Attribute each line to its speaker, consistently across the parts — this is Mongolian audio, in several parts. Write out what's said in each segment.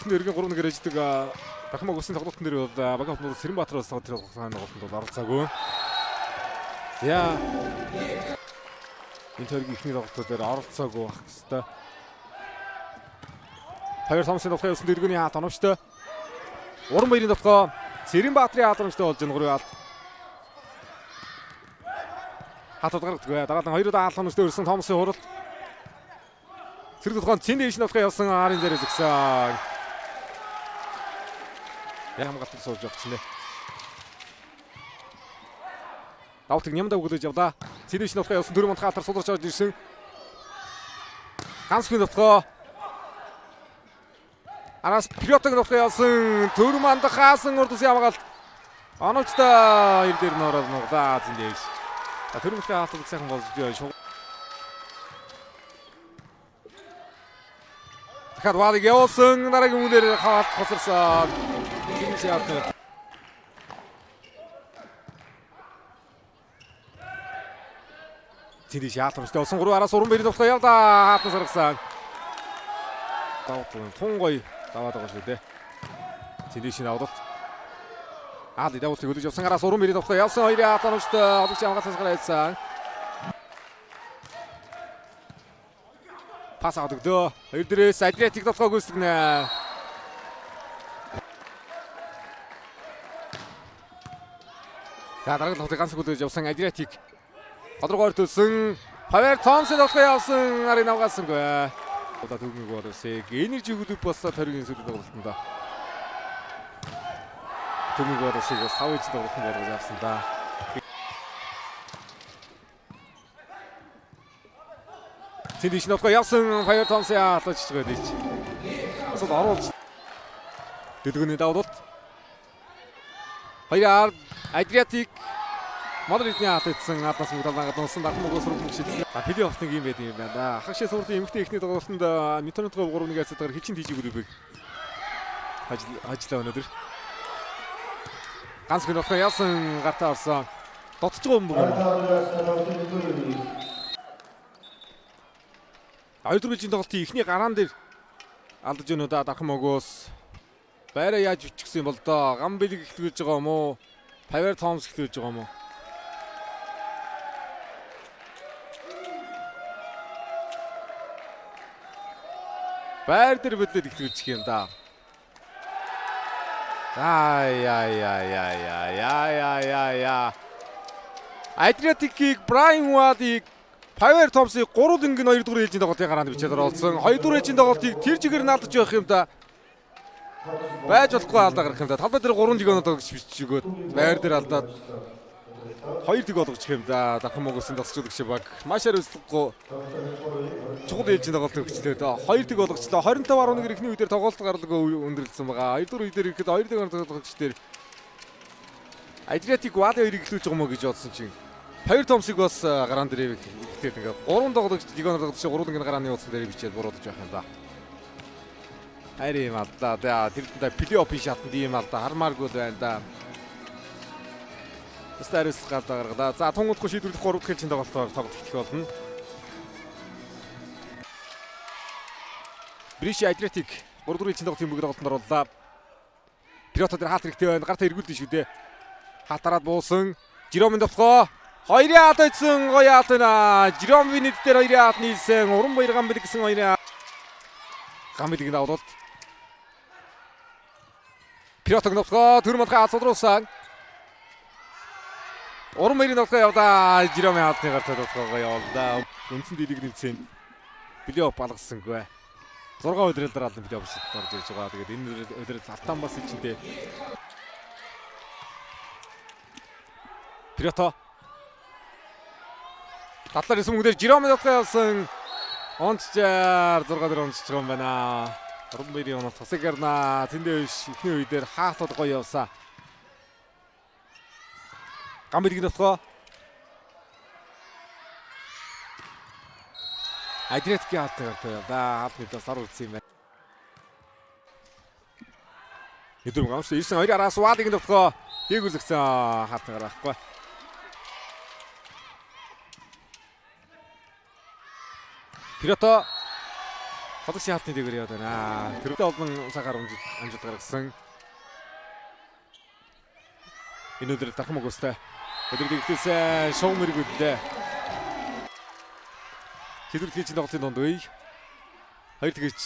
Speaker 1: тоглолтын эргэн 3-1-ээр иждэг дахин мөгсөн тоглолтын дээр бол Багаатнууд Сэрэнбаатараас тэр тоглолтод бол оролцоогүй. За энэ төргийн ихний тоглолтууд дээр оролцоогүй ах хэвээр. Хоёр Томсын тоглолтын явсан дэргэний хаалт оновчтой. Уран баярын тоглоо Сэрэнбаатарын хаалт болж энэ 3 хаалт. Хатад гаргадгүй. Дараадан 2 удаа хаалт оновчтой өрсөн Томсын хурал. Цэрэг тоглоом Цэндээш тоглох явсан Арын зэрэг згсэн. Яг хамгаалт сууж явчихсан нэ. Давтыг нямдаа өгүүлж явлаа. Цэндээш тоглох явсан 4 мантхаатар суларч авч ирсэн. Ганц хүн тоглоо. Араас Пиотог тоглох явсан 4 мандах хаасан урдс хамгаалт. Оновчтой 2 дээр нөрөөд нуглаа Цэндээш. 4 мантхаа хаалт сайхан болж шүү. Дахиад ваадыг явуулсан дараагийн үнээр хаалт хосорсон. Цэндээш яатна. Цэндээш яатна. Усан 3 араас уран баярын тоглоо явдаа хаалтан саргасан. Давтан тунгой даваад байгаа шүү дээ. Цэндээшийн давдалт. Аали давтыг өдөж явсан араас уран баярын тоглоо явсан 2 хаалтанчтай олж хамгаалсан гараадсан. Пас авдагдөө. 2 дээрээс Адриатик тоглоог үүсгэнэ. За дараагийн тоглолтыг ганц хүлээж явсан Адриатик. Ходрогоор төлсөн Павер Томсон тоглоо явсан арыг авгаасангүй. Одоо төгмөг боловсэг энержи хөлөг болсон төргийн сүлд тоглолтонд. Төгмөг боловсэг савж тоглолтонд болгож авсан да. Цэндээш тоглоо явсан Павер Томсон яалж байгаа дийч. Асууд оруулж. Дэлгүүний давдалт. Хоёраар Адриатик Модеритний атцсан аднаас мөдөлгөөд унсан дахин мөгөөс рүү шилжсэн. Плей-офф нэг юм байд юм байна. Хагшаа суурдын эмэгтэй ихний тоглолтод Ньютонтгоо 3-1 хацаагаар хичин тийжиг үлбэг. Ажиллаа өнөөдөр. Ганц хүн болохоо яасан гартаа орсон. Дотж байгаа юм бүгд. Хоёрдугаар тоглолтын ихний гараан дээр алдаж өнөө да дахин мөгөөс байраа яаж өчгсөн юм бол доо. Гам бэлэг ихтгүүлж байгаа юм уу? Павер Томс ихтгүүлж байгаа юм уу? Байр дээр бодлоод ихтгүүлчих юм да. Яа. Адриатикийг Брайан Вадыг Павер Томсыг 3-1 2 дугаар ээлжийн тоглолтын гараанд бичээд оролцсон. 2 дугаар ээлжийн тоглолтыг тэр чигээр нь алдаж явах юм да. Байж болохгүй алдаа гарах юм да. Талбай дээр 3 жигөө тоглож бичиж өгөөд байр дээр алдаад 2 дэг болгочих юм да. Дахин мөгөөсөн тасчлуулагч баг. Маш хариуцлагагүй чухал ээлжийн тоглолт өгчлээ дөө. 2 дэг болгочлоо. 25-11 ихний үедэр тоглолт гаргалгаа өндөрлсөн байгаа. 2 дугаар үедэр ирэхэд 2 дэг тоглогч дээр Адриатик Вади 2-ыг ихлүүлж байгаа мó гэж бодсон чинь Павер Томсыг бас гараан дээр ихлээд ингээ 3 тоглогч жигөө тоглогч 3-1 гарааны уулсан дээр бичээд буруудаж байх юм да. Хайр юм алдаа. Тэр плей-оффын шатанд ийм алдаа хармааргүй байна да. Старс гадаа гаргалаа. За тунгуудгүй шийдвэрлэх 3 дахь ээлжийн тоглолтоор тоглох эхлэх болно. Бриши Адриатик 3 дугаар ээлжийн тоглолтын бүгд тоглолтод оруулаа. Пиото дээр хаалт хэрэгтэй байна. Гартаа эргүүлдэ шүү дээ. Хаалтараад буусан. Жиромын тоглоо. 2-ын хаалт ойцсон гоё хаалт байна. Жиромын нийт дээр 2-ын хаалт нийлсэн. Уран баяр гам бэлэг гэсэн 2-ын гам бэлэг давуулт. Пиотог тоглоо. Төр мандхаа судруулсан. Уран баярын тоглоо явдаа. Жиромын хаалтны гартаа тоглоо явуулаа. Үндсэн дэлэг нэмсэн. Плей-офф балгасангүй. 6 өдрөл дараалал плей-офф шилд орж ирж байгаа. Тэгээд энэ өдрөл алтан бас ичэндээ. Пиото. Татлаар эсмэг дээр Жиромын тоглоо явсан. Онцчаар 6 дээр онцч байгаа юм байна. Уран баярын онол тасагэрна. Цэндээш ихний үедэр хаалтууд гоё явсан. Гамбилгийн тоглоо. Адриатикийн хаалтаар хаалт мэдээ сар үлдсэн юм байна. Хэдэн гамш 92 араас Вадигийн тоглоо дээгүүлсэн хаалтаар байхгүй. Пиото Хотогшийн хаалтны дээгүүр яваад байна. Тэрвээ олон цагаар амжилт гаргасан. Энэ өдөр дархан мөгөөстэй. Өдөр дэглээсээ шоу мэргүүллээ. Хэдүүлэх хийж тоглолтын донд үе. Хоёр тэгэж.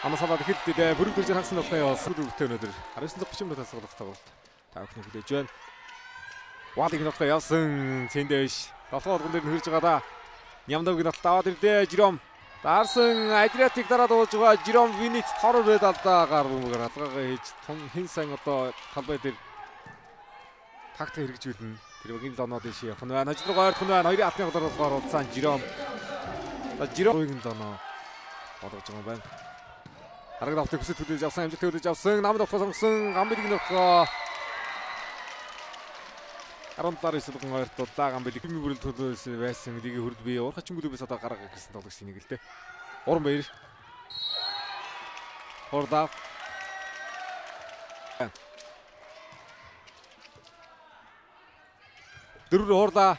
Speaker 1: Амасалаад эхэллээ. Бүрэг дөржин хагас нь болохоо явуулсан. Дөрөвтэй өнөдөр 19:30 минутаас тоглох тоглолт. Та бүхний хүлээж байна. Валыг нотоо явсан. Цэндэж. Толгой оргон дээр нь хөрж байгаа да. Нямдаг нот аваад ирлээ. Жиром. Дарсан Адриатик дараа дуулж байгаа. Жиром Винит торор байд алдаа гаргамгаар алгаагаа хийж хэн сан одоо талбай дээр тактик хэрэгжүүлнэ. Тэр багийн лоноод дэше явах нь байна. Ажил руу ойртох нь байна. Хоёрын алтны голоор удсан Жиром. Жиром лоноо болгож байгаа юм байна. Арга давтыг хүсэж төлөж авсан, амжилт төлөж авсан. Намд авах сонгосон. Гамбилиг нөхөө 17-9 ойртуулаа. Гамбилиг бими бүрэл төлөөс байсан. Лигийн хурд бие уурхачин гүлээс одоо гарга гэсэн тоглогч нэг л дээ. Уран баяр. Хордаа. Дөрөв хордаа.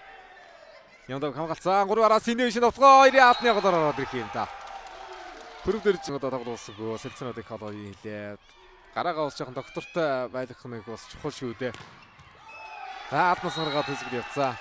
Speaker 1: Ямдаг хамгаалцсан. 3 араас синий шин товтгоо 2-ын алтны голоор ороод ирэх юм да. Хөрөг дэрж одоо тоглоосгүй сэлцэнүүдийг холоо хийлээ. Гараагаа ус жоохон доктортой байх нэг бас чухал шүү дээ. Аатнаас гаргаад үзэгд явцаа.